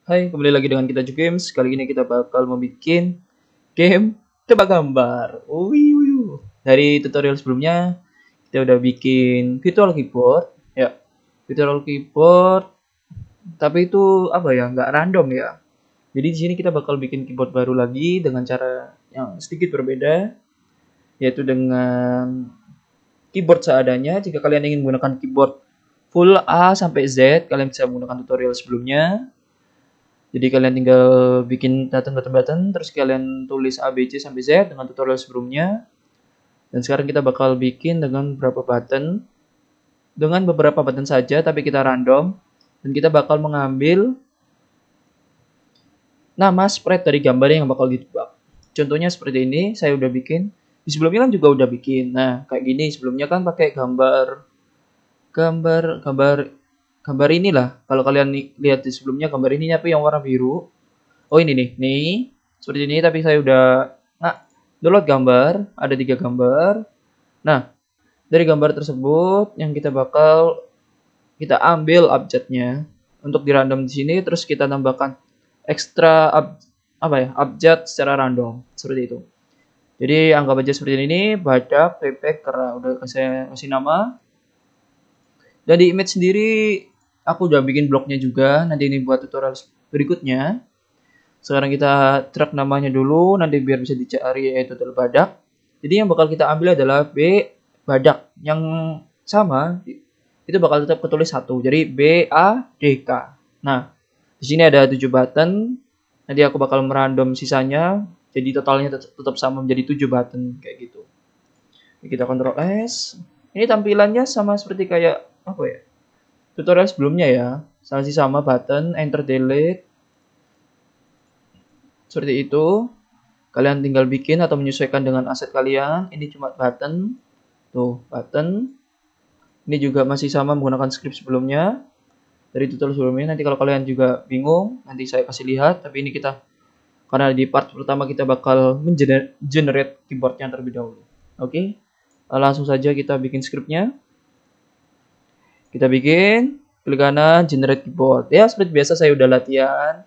Hai, kembali lagi dengan kita juga Games. Kali ini kita bakal membuat game tebak gambar. Dari tutorial sebelumnya kita udah bikin virtual keyboard, ya. Virtual keyboard, tapi itu apa ya? Nggak random ya. Jadi di sini kita bakal bikin keyboard baru lagi dengan cara yang sedikit berbeda, yaitu dengan keyboard seadanya. Jika kalian ingin menggunakan keyboard full A sampai Z, kalian bisa menggunakan tutorial sebelumnya. Jadi kalian tinggal bikin button, terus kalian tulis A, B, C sampai Z dengan tutorial sebelumnya. Dan sekarang kita bakal bikin dengan beberapa button saja, tapi kita random. Dan kita bakal mengambil nama spread dari gambar yang bakal ditebak. Contohnya seperti ini, saya udah bikin. Di sebelumnya kan juga udah bikin. Nah, kayak gini sebelumnya kan pakai gambar inilah. Kalau kalian lihat di sebelumnya gambar ini tapi yang warna biru. Oh ini nih seperti ini. Tapi saya udah download gambar, ada 3 gambar. Nah, dari gambar tersebut yang kita ambil objeknya untuk di random di sini, terus kita tambahkan ekstra objek secara random seperti itu. Jadi anggap aja seperti ini, badak, bebek, kera. Udah saya kasih nama. Dan di image sendiri aku udah bikin blognya juga. Nanti ini buat tutorial berikutnya. Sekarang kita track namanya dulu, nanti biar bisa dicari, yaitu adalah badak. Jadi yang bakal kita ambil adalah B badak. Yang sama itu bakal tetap ketulis 1. Jadi B A D K. Nah, di sini ada 7 button. Nanti aku bakal merandom sisanya. Jadi totalnya tetap sama menjadi 7 button kayak gitu. Kita Ctrl S. Ini tampilannya sama seperti kayak apa ya? Tutorial sebelumnya ya. Sama button, enter, delete. Seperti itu. Kalian tinggal bikin atau menyesuaikan dengan aset kalian. Ini cuma button. Tuh, button. Ini juga masih sama menggunakan script sebelumnya. Dari tutorial sebelumnya. Nanti kalau kalian juga bingung, nanti saya kasih lihat. Tapi ini karena di part pertama kita bakal generate keyboardnya terlebih dahulu. Oke. Langsung saja kita bikin scriptnya. Kita bikin, klik kanan, generate keyboard. Ya, seperti biasa saya udah latihan.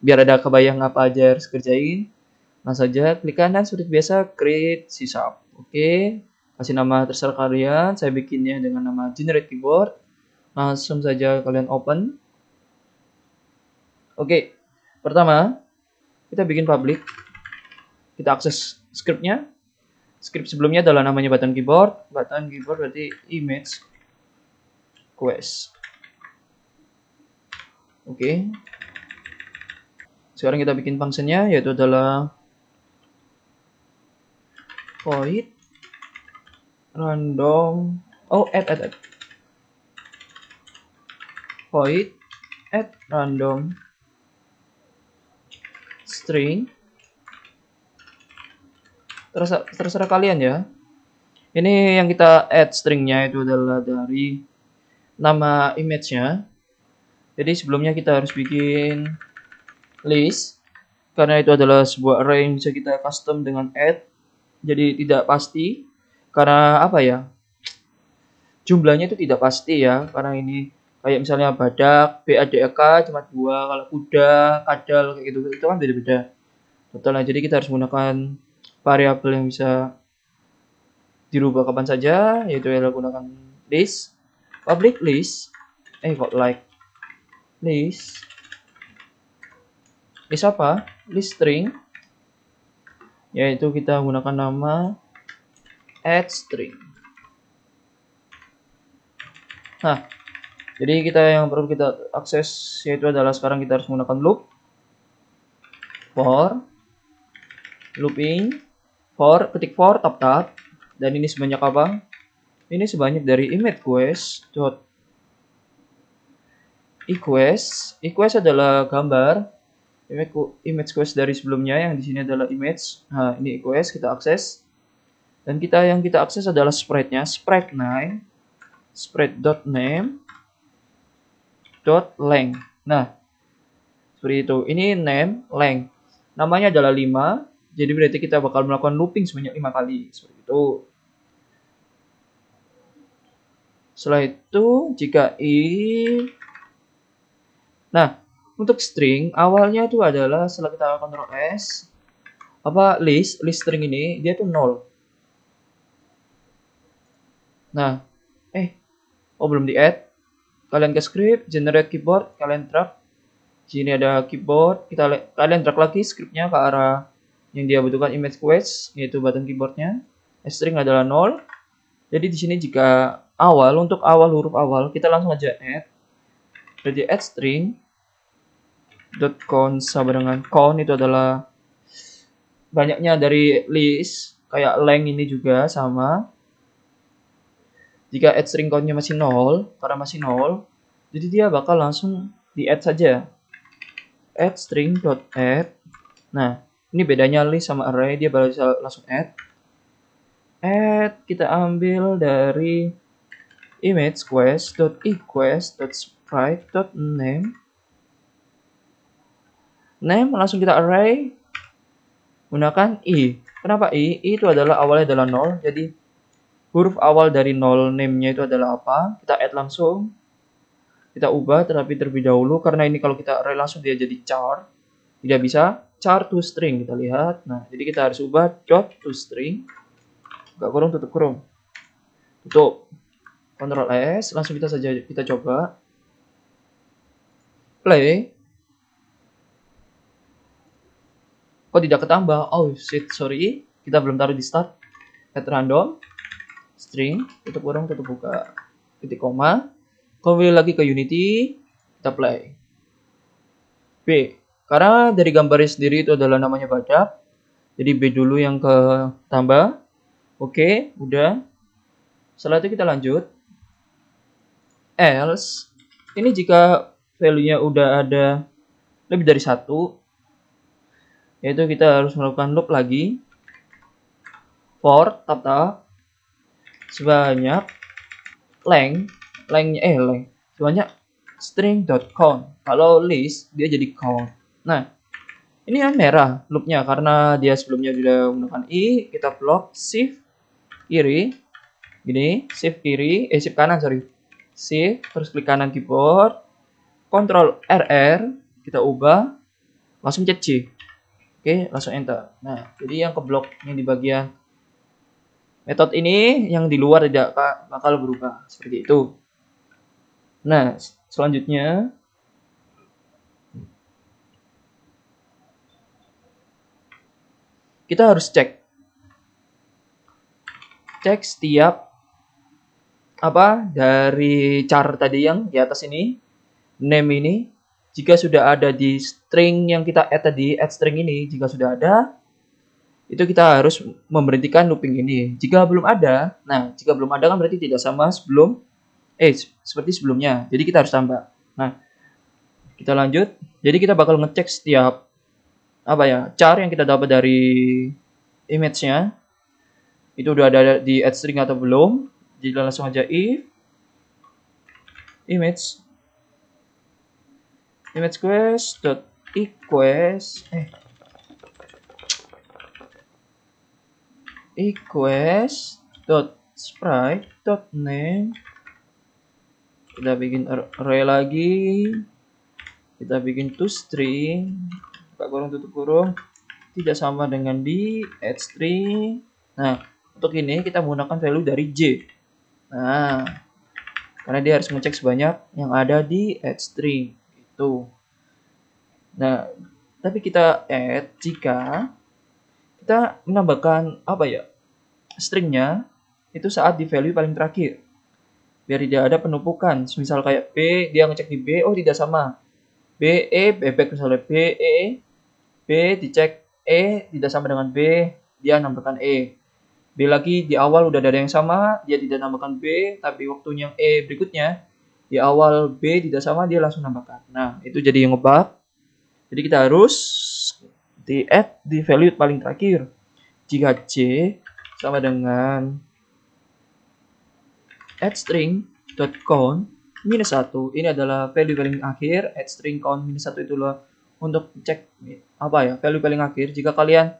Biar ada kebayang apa aja harus kerjain. Nah saja, klik kanan seperti biasa, create C#. Oke, kasih nama terserah kalian. Saya bikinnya dengan nama generate keyboard. Langsung saja kalian open. Oke, pertama kita bikin public. Kita akses scriptnya. Script sebelumnya adalah namanya button keyboard. Button keyboard berarti image quest. Oke. Sekarang kita bikin functionnya, yaitu adalah void random add void add random string. Terserah kalian ya. Ini yang kita add stringnya itu adalah dari nama image-nya. Jadi sebelumnya kita harus bikin list, karena itu adalah sebuah array yang bisa kita custom dengan add. Jadi tidak pasti, karena apa ya, jumlahnya itu tidak pasti ya. Karena ini kayak misalnya badak, BADK cuma 2, kalau kuda, kadal kayak gitu, itu kan beda-beda totalnya. Jadi kita harus menggunakan variabel yang bisa dirubah kapan saja, yaitu adalah gunakan list, public list, list apa? List string, yaitu kita gunakan nama add string. Nah, jadi yang perlu kita akses yaitu adalah sekarang kita harus menggunakan loop looping ketik for tab, dan ini sebanyak apa? Ini sebanyak dari image quest equest adalah gambar, image quest dari sebelumnya yang di sini adalah image. Nah, ini equest kita akses, dan yang kita akses adalah sprite-nya, sprite9 sprite.name .length. Nah, seperti itu. Ini name, length. Namanya adalah 5. Jadi berarti kita bakal melakukan looping sebanyak 5 kali. Seperti itu. Setelah itu, jika if. Nah, untuk string awalnya itu adalah setelah kita Ctrl S list string ini dia tuh 0. Nah, belum di add. Kalian ke script, generate keyboard, kalian drag. Sini ada keyboard, kalian drag lagi scriptnya ke arah yang dia butuhkan image quest, yaitu button keyboardnya. String adalah 0. Jadi di sini jika untuk huruf awal, kita langsung aja add. Jadi add string .count sama dengan count itu adalah banyaknya dari list, kayak length ini juga sama. Jika add string countnya masih 0, karena masih 0, jadi dia bakal langsung di add saja. Add string.add. Nah, ini bedanya list sama array, dia bakal langsung add. Add kita ambil dari image quest.equest.sprite.name. Name langsung kita array gunakan i. Kenapa i? I itu adalah awalnya adalah 0, jadi huruf awal dari 0 name-nya itu adalah apa? Kita add langsung. Kita ubah terlebih dahulu karena ini kalau kita array langsung dia jadi char. Tidak bisa char to string, kita lihat. Nah, jadi kita harus ubah dot to string. Buka kurung, tutup kurung. Tutup. Ctrl S, langsung kita coba. Play. Kok tidak ketambah? Oh shit, sorry. Kita belum taruh di start. Add random string, tutup kurung, tutup buka, titik koma. Kembali lagi ke Unity, kita play. B, karena dari gambarnya sendiri itu adalah namanya badak, jadi B dulu yang ke tambah. Oke, udah. Setelah itu kita lanjut. Else, ini jika value-nya udah ada lebih dari 1, yaitu kita harus melakukan loop lagi. For tab sebanyak sebanyak string.count. Kalau list dia jadi count. Nah, ini yang merah loopnya karena dia sebelumnya sudah menggunakan i. Kita block shift kiri, gini, shift kanan, shift terus klik kanan keyboard, Ctrl RR, kita ubah, langsung C. Oke, langsung enter. Nah, jadi yang keblok yang di bagian metode ini yang di luar tidak bakal berubah seperti itu. Nah, selanjutnya kita harus cek setiap dari char tadi yang di atas ini, name ini, jika sudah ada di string yang kita add tadi, add string ini, jika sudah ada, itu kita harus memberhentikan looping ini. Jika belum ada kan berarti tidak sama seperti sebelumnya. Jadi kita harus tambah. Nah, kita lanjut. Jadi kita bakal ngecek setiap char yang kita dapat dari image-nya. Itu udah ada di add string atau belum. Jadi langsung aja if image quest.equest equest.sprite.name. Kita bikin array lagi. Kita bikin toString. Buka kurung, tutup kurung. Tidak sama dengan di add string. Nah, untuk ini kita menggunakan value dari J. Nah, karena dia harus ngecek sebanyak yang ada di add string itu. Nah, tapi kita add jika kita menambahkan stringnya itu saat di value paling terakhir, biar tidak ada penumpukan. Misal kayak B, dia ngecek di B, tidak sama. B, E, bebek misalnya B, E, B dicek E tidak sama dengan B, dia nambahkan E. B lagi di awal udah ada yang sama, dia tidak nambahkan B, tapi waktunya yang E berikutnya di awal B tidak sama, dia langsung nambahkan. Nah, itu jadi yang ngebug. Jadi kita harus di add di value paling terakhir. Jika J sama dengan add string.count -1, ini adalah value paling akhir. Add string count -1 itulah untuk cek value paling akhir. Jika kalian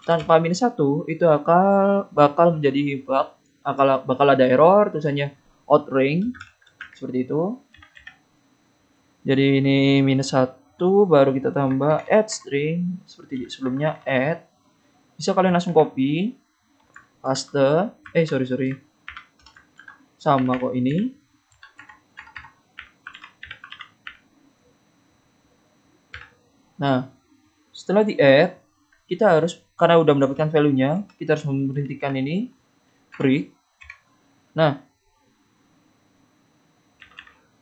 tanpa -1 itu bakal menjadi bug, bakal ada error tulisannya out range seperti itu. Jadi ini -1 baru kita tambah add string seperti sebelumnya add. Bisa kalian langsung copy, paste. Sorry. Sama kok ini. Nah, setelah di add, kita harus karena udah mendapatkan value-nya, kita harus memberhentikan ini break. Nah,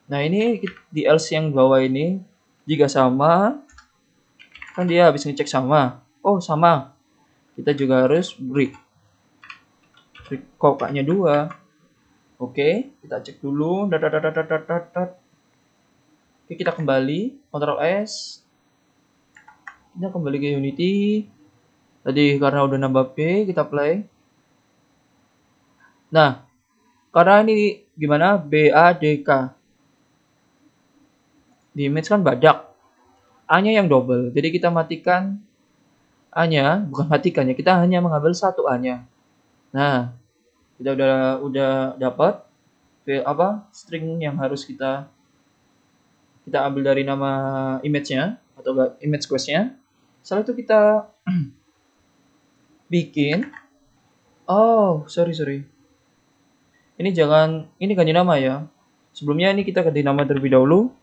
ini di else yang bawah ini jika sama, kan dia habis ngecek sama. Oh, sama. Kita juga harus break. Break kokaknya 2. Oke, kita cek dulu. Oke, kita kembali, Ctrl S. Kita kembali ke Unity. Tadi karena udah nambah P, kita play. Nah, karena ini gimana? BADK. Di image kan badak. A-nya yang double. Jadi kita matikan A-nya, bukan matikan ya, kita hanya mengambil satu A-nya. Nah, kita udah dapat string yang harus kita ambil dari nama image-nya atau image quest-nya. Setelah itu kita bikin sorry. Ini ganti nama ya. Sebelumnya ini kita ganti nama terlebih dahulu.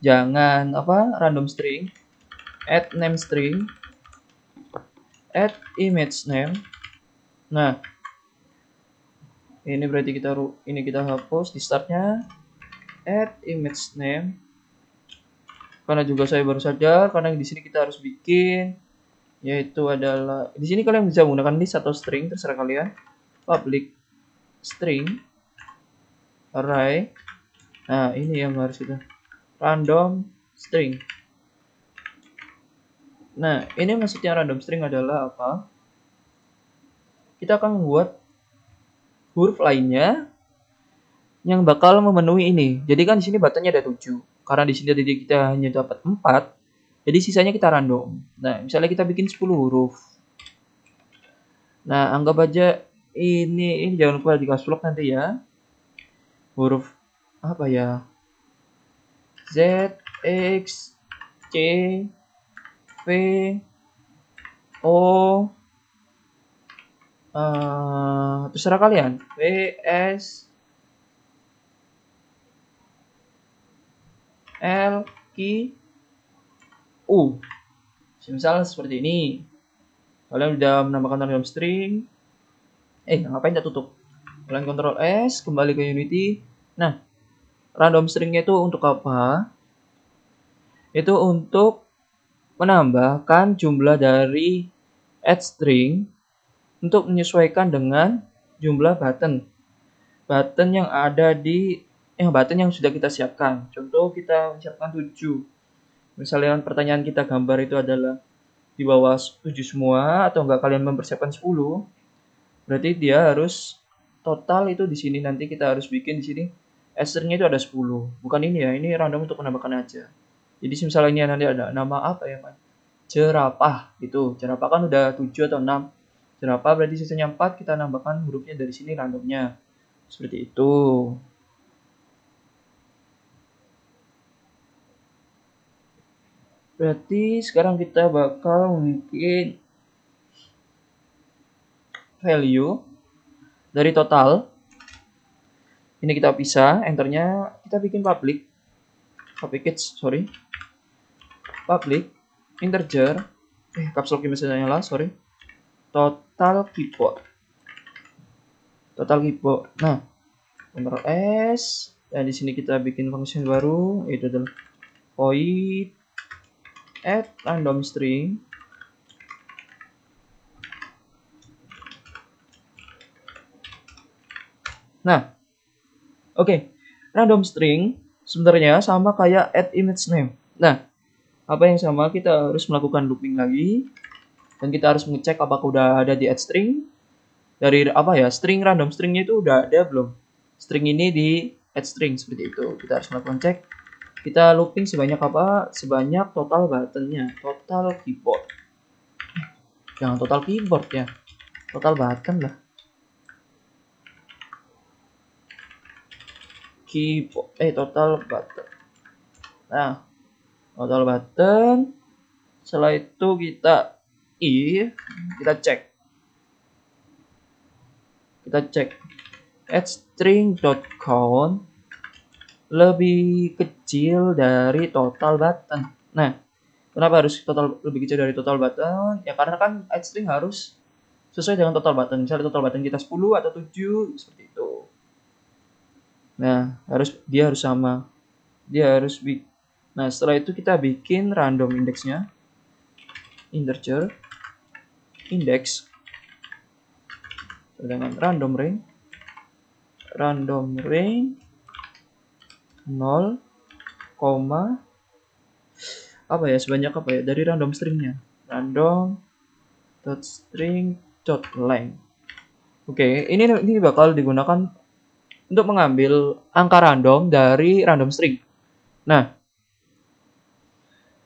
Jangan random string, add name string, add image name. Nah, ini berarti kita hapus di startnya, add image name. Karena juga saya baru sadar, karena di sini kita harus bikin, yaitu adalah di sini kalian bisa menggunakan list atau string, terserah kalian. Public string array. Nah, ini yang harus kita random string. Nah, ini maksudnya random string adalah apa? Kita akan membuat huruf lainnya yang bakal memenuhi ini. Jadi kan di sini buttonnya ada 7. Karena di sini tadi kita hanya dapat 4, jadi sisanya kita random. Nah, misalnya kita bikin 10 huruf. Nah, anggap aja ini jangan lupa di caps lock nanti ya. Huruf apa ya? Z, X, C, V, O, terserah kalian. V, S, L, Q, U. Misalnya seperti ini. Kalian udah menambahkan random string. Ngapain tak tutup? Kalian Ctrl S, kembali ke Unity. Nah, random stringnya itu untuk apa? Itu untuk menambahkan jumlah dari add string untuk menyesuaikan dengan jumlah button yang ada di button yang sudah kita siapkan. Contoh kita siapkan 7. Misalnya pertanyaan kita gambar itu adalah di bawah 7 semua, atau enggak kalian mempersiapkan 10, berarti dia harus total itu di sini. Nanti kita harus bikin di sini add string-nya itu ada 10. Bukan ini ya, ini random untuk menambahkan aja. Jadi misalnya ini nanti ada nama apa ya, Pak? Jerapah gitu. Jerapah kan udah 7 atau 6. Jerapah berarti sisanya 4, kita nambahkan hurufnya dari sini randomnya. Seperti itu. Berarti sekarang kita bakal bikin value dari total. Ini kita pisah, enternya kita bikin public integer, caps lock misalnya nyala, sorry. Total keyboard. Nah, Ctrl S, dan di sini kita bikin function baru, yaitu adalah void add random string. Nah, oke. Random string sebenarnya sama kayak add image name. Nah, apa yang sama? Kita harus melakukan looping lagi, dan kita harus mengecek apakah udah ada di add string. Dari string random stringnya itu udah ada belum? String ini di add string, seperti itu. Kita harus melakukan cek. Kita looping sebanyak apa? Sebanyak total buttonnya, total keyboard. Jangan total keyboard ya, total button lah. Keyboard, total button. Nah, total button. Setelah itu kita if, kita cek addString.count lebih kecil dari total button. Nah, kenapa harus lebih kecil dari total button? Ya karena kan addString harus sesuai dengan total button. Misalnya total button kita 10 atau 7 seperti itu. Nah, dia harus sama. Dia harus Nah, setelah itu kita bikin random indeksnya. Integer index dengan random range 0, sebanyak dari random stringnya, random.string.length. Oke, ini bakal digunakan untuk mengambil angka random dari random string. Nah,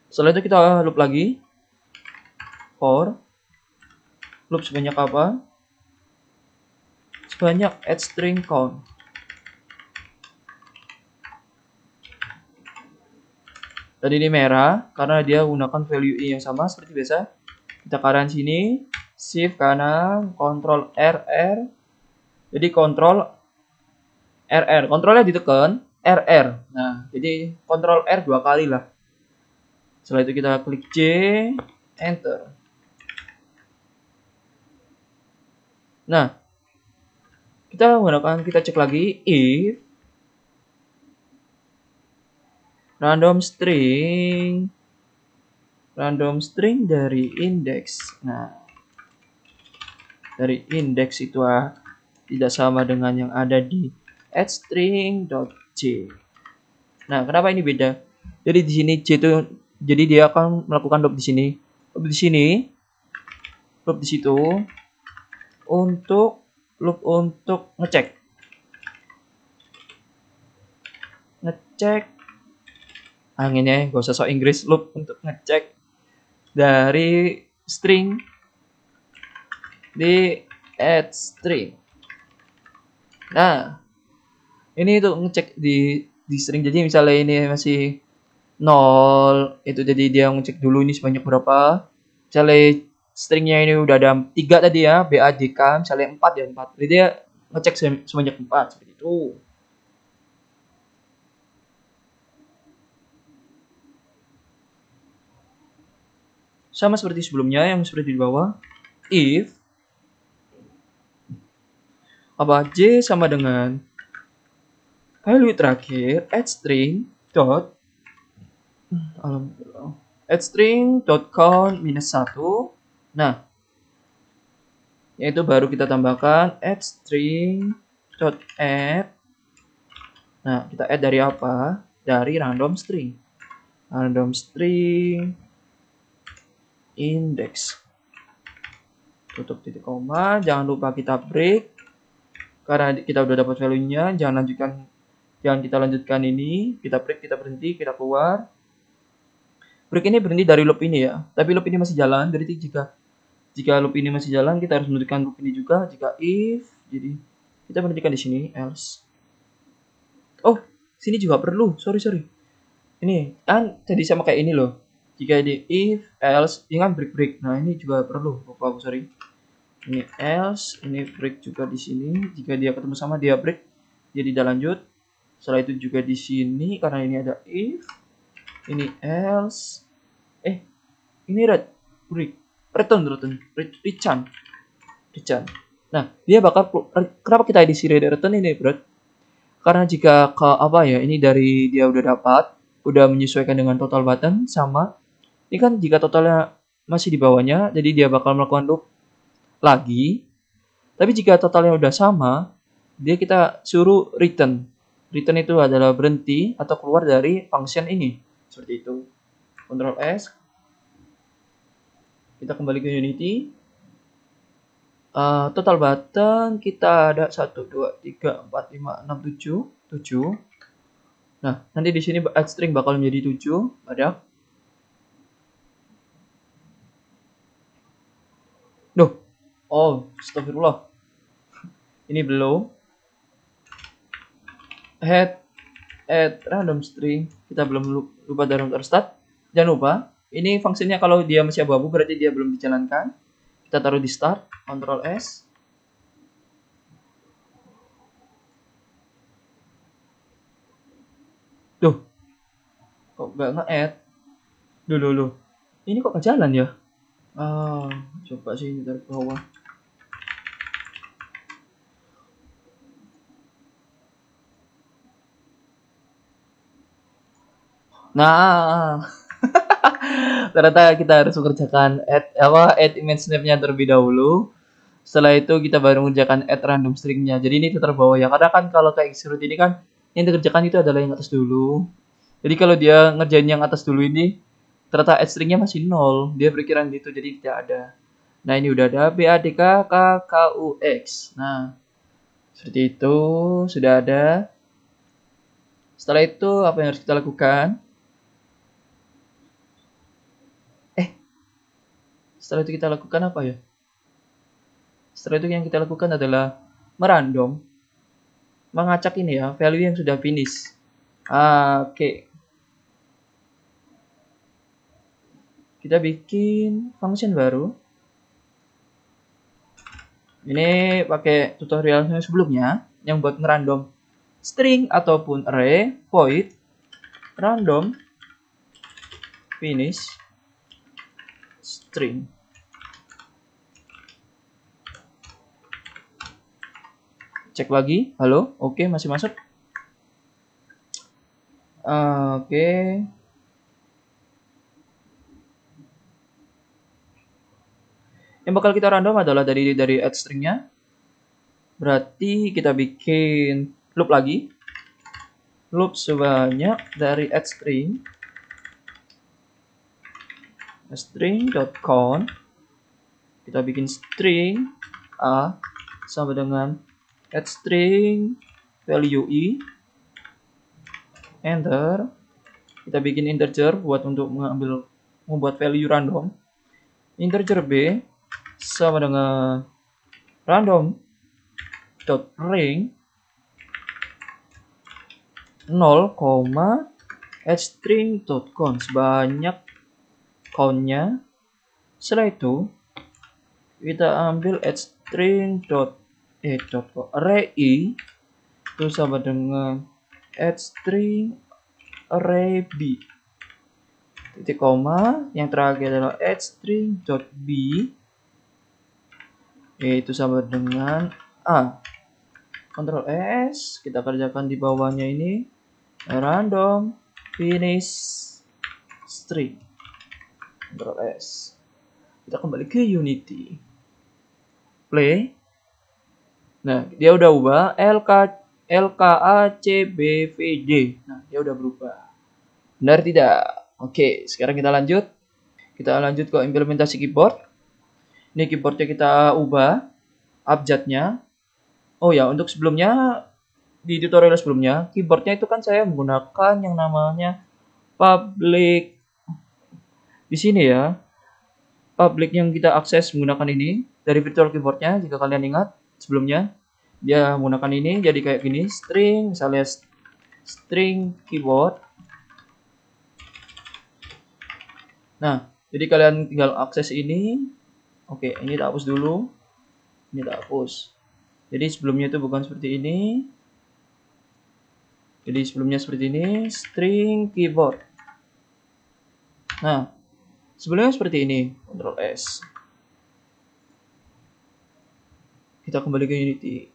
setelah itu kita loop lagi for loop sebanyak apa? Sebanyak addString count. Tadi ini merah karena dia menggunakan value i yang sama seperti biasa. Kita kanan sini, shift kanan, control RR. Jadi control RR, kontrolnya ditekan RR. Nah, jadi control R 2 kali lah. Setelah itu kita klik J, enter. Nah, kita cek lagi if random string dari index. Nah, dari index itu tidak sama dengan yang ada di addString.j. Nah, kenapa ini beda? Jadi di sini j itu, jadi dia akan melakukan loop di sini, loop di situ untuk ngecek anginnya, gak usah sok Inggris, loop untuk ngecek dari string di addString. Nah, ini tuh ngecek di string. Jadi misalnya ini masih 0, itu jadi dia ngecek dulu ini sebanyak berapa. Misalnya stringnya ini udah ada 3 tadi ya, BAJK, misalnya 4 ya 4. Jadi dia ngecek sebanyak 4 seperti itu. Sama seperti sebelumnya yang seperti di bawah. If j sama dengan value terakhir addString.count minus 1. Nah, yaitu baru kita tambahkan addString.add. Nah, kita add dari apa? Dari random string index. Tutup titik koma, jangan lupa kita break karena kita udah dapat value-nya. Jangan kita lanjutkan ini, kita break, kita berhenti, kita keluar. Break ini berhenti dari loop ini ya, tapi loop ini masih jalan. Jadi jika loop ini masih jalan, kita harus menentukan loop ini juga. Jika if, jadi kita berhentikan di sini, else. Oh, sini juga perlu. Sorry. Ini kan jadi sama kayak ini loh. Jika di if, else, ingat break. Nah, ini juga perlu. Lupa aku, sorry. Ini else, ini break juga di sini. Jika dia ketemu sama, dia break, jadi dia lanjut. Setelah itu juga di sini karena ini ada if, ini else. Ini return. Nah, dia bakal kenapa kita edisi return ini, bro? Karena jika ini dari dia udah menyesuaikan dengan total button sama. Ini kan jika totalnya masih di bawahnya, jadi dia bakal melakukan loop lagi. Tapi jika totalnya udah sama, kita suruh return. Return itu adalah berhenti atau keluar dari function ini. Seperti itu. Ctrl S. Kita kembali ke Unity. Total button kita ada 1, 2, 3, 4, 5, 6, 7. Nah, nanti di sini addString bakal menjadi 7. Ada. Astagfirullah. Ini belum. Head add random string. Kita belum lupa dari start. Jangan lupa, ini fungsinya kalau dia masih abu-abu berarti dia belum dijalankan. Kita taruh di start, Ctrl S. Duh, kok nggak nge-add? Dulu. Ini kok nggak jalan ya? Coba sih ini dari bawah. Nah, ternyata kita harus mengerjakan add image snap-nya terlebih dahulu. Setelah itu kita baru mengerjakan add random string-nya. Jadi ini terbawah ya. Karena kan kalau kayak execute ini kan yang dikerjakan itu adalah yang atas dulu. Jadi kalau dia ngerjain yang atas dulu ini, ternyata add string-nya masih 0. Dia berkiraan gitu, jadi tidak ada. Nah ini udah ada BADKKKUX. Nah seperti itu sudah ada. Setelah itu apa yang harus kita lakukan? Setelah itu kita lakukan apa ya? Setelah itu yang kita lakukan adalah merandom, mengacak ini ya, value yang sudah finish. Oke. Kita bikin function baru. Ini pakai tutorial yang sebelumnya yang buat ngerandom string ataupun array void random finish string. Cek lagi, halo, oke masih masuk. Oke. Yang bakal kita random adalah dari add string-nya. Berarti kita bikin loop lagi. Loop sebanyak dari add string.count. Kita bikin string a sama dengan add string value i, enter. Kita bikin integer buat untuk membuat value random. Integer b sama dengan random dot ring 0, add string dot count sebanyak countnya. Setelah itu kita ambil add string dot array i itu sama dengan add string array b titik koma, yang terakhir adalah add string dot b yaitu sama dengan a. Ctrl S, kita kerjakan di bawahnya ini random finish string. Ctrl S. Kita kembali ke Unity. Play. Nah, dia udah ubah LKACBVD. Nah, dia udah berubah. Benar tidak? Oke, sekarang kita lanjut. Kita lanjut ke implementasi keyboard. Ini keyboardnya kita ubah abjadnya. Oh ya, untuk sebelumnya di tutorial sebelumnya, keyboardnya itu kan saya menggunakan yang namanya public. Di sini ya, public yang kita akses menggunakan ini dari virtual keyboardnya. Jika kalian ingat sebelumnya, dia menggunakan ini jadi kayak gini, string, misalnya string keyboard. Nah, jadi kalian tinggal akses ini. Oke, ini tak hapus dulu. Ini tak hapus. Jadi sebelumnya itu bukan seperti ini. Jadi sebelumnya seperti ini, string keyboard. Nah, sebelumnya seperti ini, Ctrl S. Kita kembali ke Unity.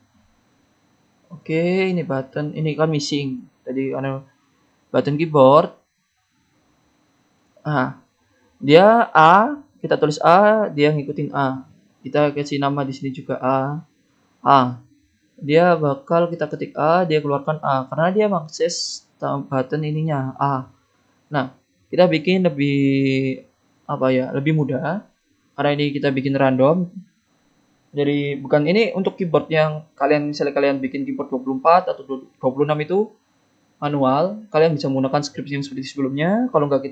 Oke, ini button, ini kan missing. Tadi karena button keyboard. Dia A, kita tulis A, dia ngikutin A. Kita kasih nama di sini juga A. Dia bakal kita ketik A, dia keluarkan A karena dia mengakses button ininya A. Nah, kita bikin lebih mudah karena ini kita bikin random. Jadi bukan ini untuk keyboard yang misalnya kalian bikin keyboard 24 atau 26 itu manual, kalian bisa menggunakan script yang seperti sebelumnya. Kalau enggak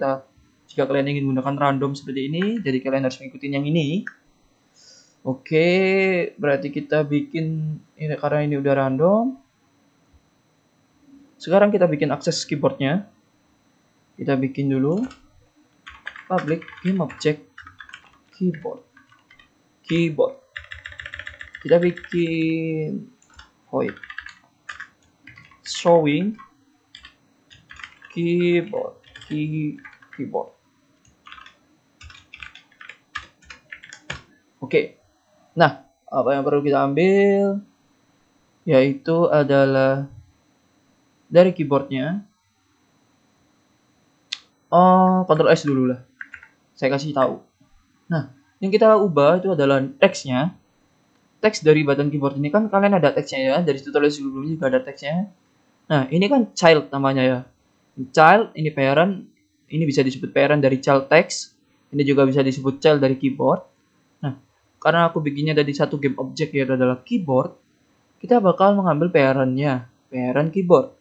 jika kalian ingin menggunakan random seperti ini, jadi kalian harus mengikuti yang ini. Oke, berarti kita bikin ini karena ini udah random. Sekarang kita bikin akses keyboardnya. Kita bikin dulu public game object keyboard. Kita bikin void showing keyboard. Oke. Nah, apa yang perlu kita ambil yaitu adalah dari keyboardnya. Ctrl S dulu lah. Saya kasih tahu. Nah, yang kita ubah itu adalah teksnya. Teks dari button keyboard ini kan kalian ada teksnya ya. Dari tutorial sebelumnya juga ada teksnya. Nah, ini kan child namanya ya. Child, ini parent. Ini bisa disebut parent dari child text. Ini juga bisa disebut child dari keyboard. Nah, karena aku bikinnya dari satu game object yaitu adalah keyboard, kita bakal mengambil parentnya, parent keyboard.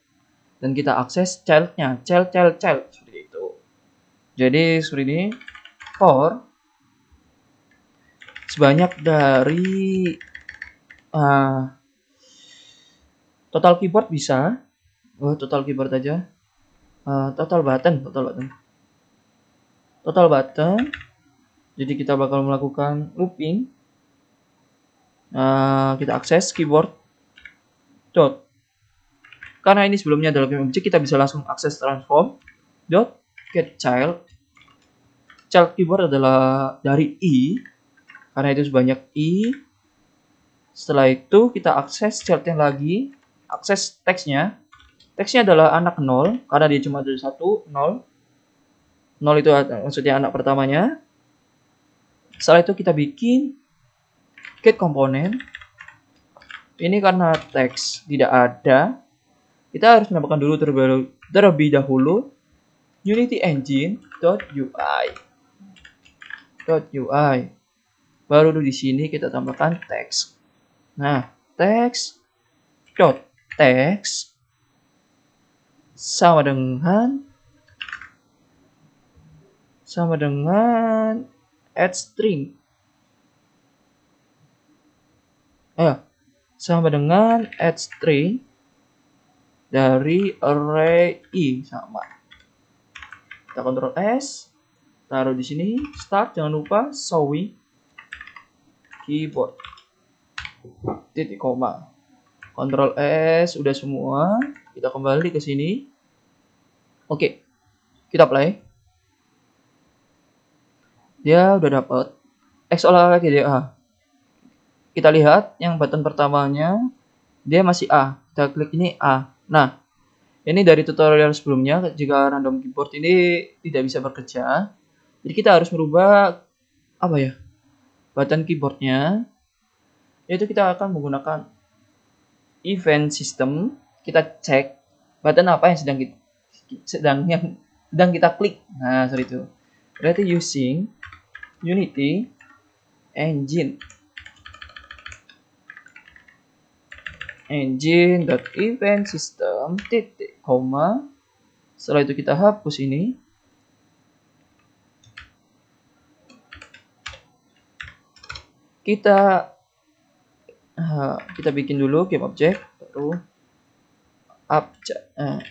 Dan kita akses childnya, child. Seperti itu. Jadi seperti ini. For sebanyak dari total keyboard bisa. Total keyboard aja. Total button. Jadi kita bakal melakukan looping. Kita akses keyboard dot. Karena ini sebelumnya adalah game object, kita bisa langsung akses transform dot get child. Child keyboard adalah dari i, karena itu sebanyak i. Setelah itu kita akses childnya lagi, akses teksnya. Teksnya adalah anak 0, karena dia cuma dari 1, 0. 0 itu maksudnya anak pertamanya. Setelah itu kita bikin get komponen. Ini karena teks tidak ada, kita harus menambahkan dulu terlebih dahulu Unity Engine.UI. Baru di sini kita tambahkan teks. Nah, teks sama dengan add string. Sama dengan add string dari array i sama. Kita Ctrl S, taruh di sini, start, jangan lupa showing keyboard. Titik koma. Ctrl S udah semua. Kita kembali ke sini. Oke. Kita play. Dia udah dapat. Olah lagi dia. Kita lihat yang button pertamanya dia masih A. Kita klik ini A. Nah, ini dari tutorial sebelumnya, jika random keyboard ini tidak bisa bekerja, jadi kita harus merubah button keyboardnya, yaitu kita akan menggunakan event system. Kita cek button apa yang sedang kita klik. Nah, seperti itu. Berarti using Unity Engine.event system titik koma. Setelah itu kita hapus ini. Kita bikin dulu game object, baru abjad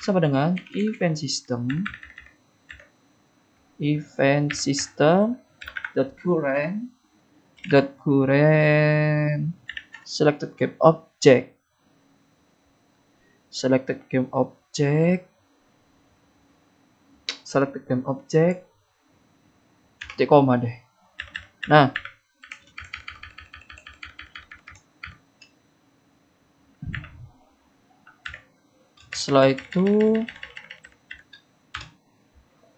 sama dengan event system current selected game object titik koma deh. Nah, setelah itu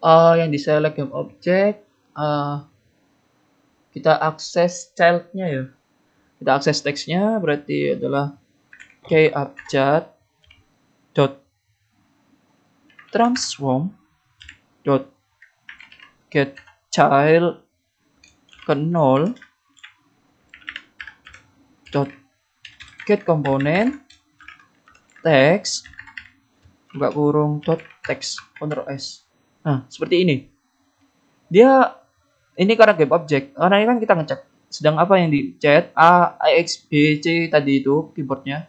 yang di select game object, kita akses childnya ya. Kita akses teksnya, berarti adalah abjad dot transform dot get child ke 0 dot get komponen text buka kurung dot text. Ctrl S. Nah, seperti ini. Dia ini karena game object, karena ini kan kita ngecek sedang apa yang dicet, A, X, B, C tadi itu keyboardnya.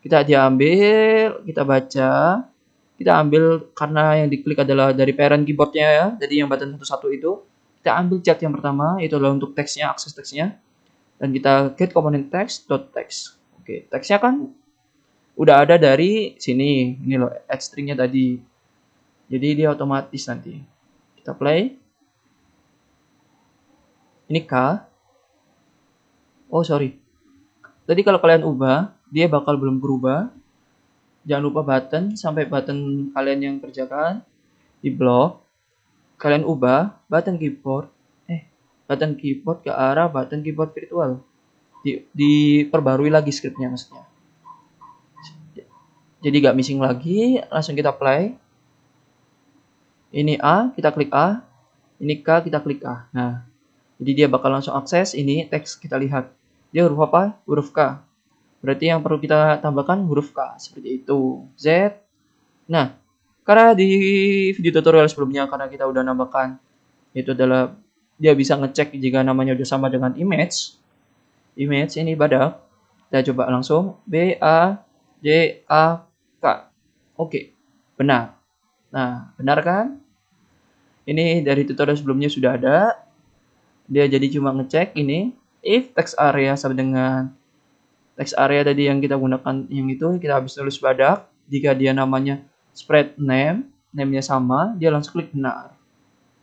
Kita diambil, kita baca, kita ambil karena yang diklik adalah dari parent keyboardnya ya, jadi yang button satu-satu itu. Kita ambil chat yang pertama, itu adalah untuk teksnya, akses teksnya. Dan kita get component text. Oke, teksnya kan udah ada dari sini. Ini loh, stringnya tadi. Jadi dia otomatis nanti. Kita play. Ini K. Oh, sorry. Tadi kalau kalian ubah, dia bakal belum berubah. Jangan lupa button, sampai button kalian yang kerjakan. Di blok. Kalian ubah button keyboard ke arah button keyboard virtual. Diperbarui lagi scriptnya maksudnya. Jadi gak missing lagi, langsung kita play. Ini A, kita klik A. Ini K, kita klik A. Nah, jadi dia bakal langsung akses. Ini teks kita lihat. Dia huruf apa? Huruf K. Berarti yang perlu kita tambahkan huruf K. Seperti itu. Z. Nah, karena di video tutorial sebelumnya, karena kita udah nambahkan, itu adalah dia bisa ngecek jika namanya udah sama dengan image. Image ini badak. Kita coba langsung. B, A, J, A, K. Oke, benar. Nah, benar kan? Ini dari tutorial sebelumnya sudah ada. Dia jadi cuma ngecek ini. If text area sama dengan text area tadi yang kita gunakan, yang itu kita habis tulis badak. Jika dia namanya spread name, name-nya sama, dia langsung klik benar.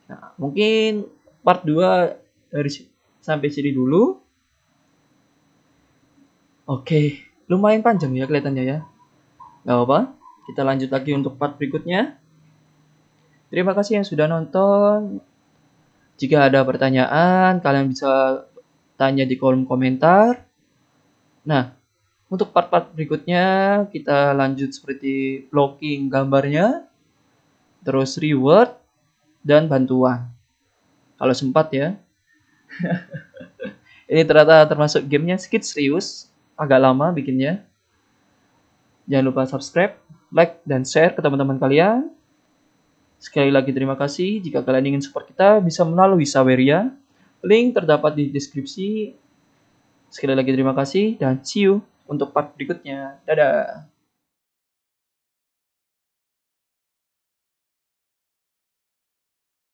Nah, mungkin part 2 dari sampai sini dulu. Oke, lumayan panjang ya kelihatannya ya. Gak apa-apa, kita lanjut lagi untuk part berikutnya. Terima kasih yang sudah nonton. Jika ada pertanyaan, kalian bisa tanya di kolom komentar. Nah, untuk part-part berikutnya, kita lanjut seperti blocking gambarnya, terus reward, dan bantuan. Kalau sempat ya. Ini ternyata termasuk gamenya sedikit serius, agak lama bikinnya. Jangan lupa subscribe, like, dan share ke teman-teman kalian. Sekali lagi terima kasih. Jika kalian ingin support kita, bisa melalui Saweria. Link terdapat di deskripsi. Sekali lagi terima kasih dan see you untuk part berikutnya. Dadah.